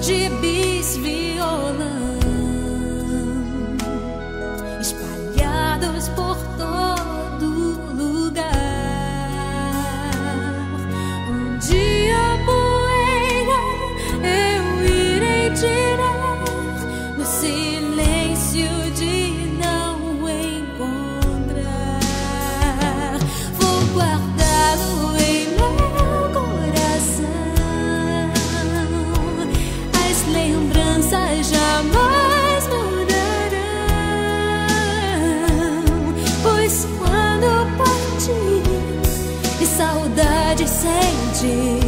de bis-violão espalhados por todo lugar. Um dia a poeira eu irei tirar no silêncio de não encontrar. Vou guardá-lo em meu coração. As lembranças jamais mudarão, pois quando partir e saudade sentir,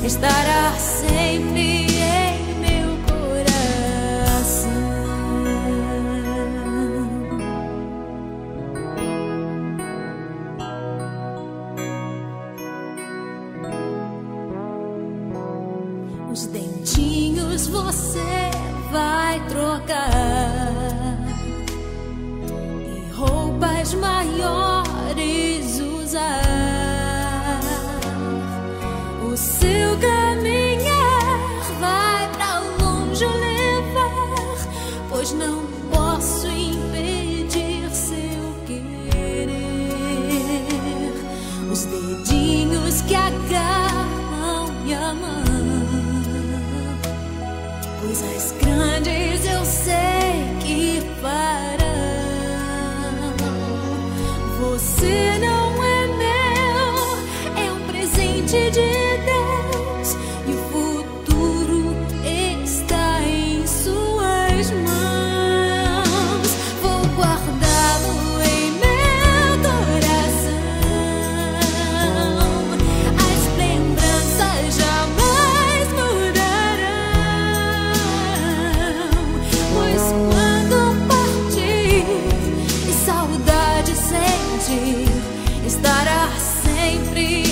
estará sempre em meu coração. Os dentinhos você vai trocar e roupas maiores usar. O seu caminhar vai pra longe levar, pois não posso impedir seu querer. Os dedinhos que agarram minha mão, coisas grandes eu sei que farão. Você não é meu, é um presente de Deus, e o futuro está em suas mãos. Vou guardá-lo em meu coração. As lembranças jamais mudarão, pois quando partir e saudade sentir, estará sempre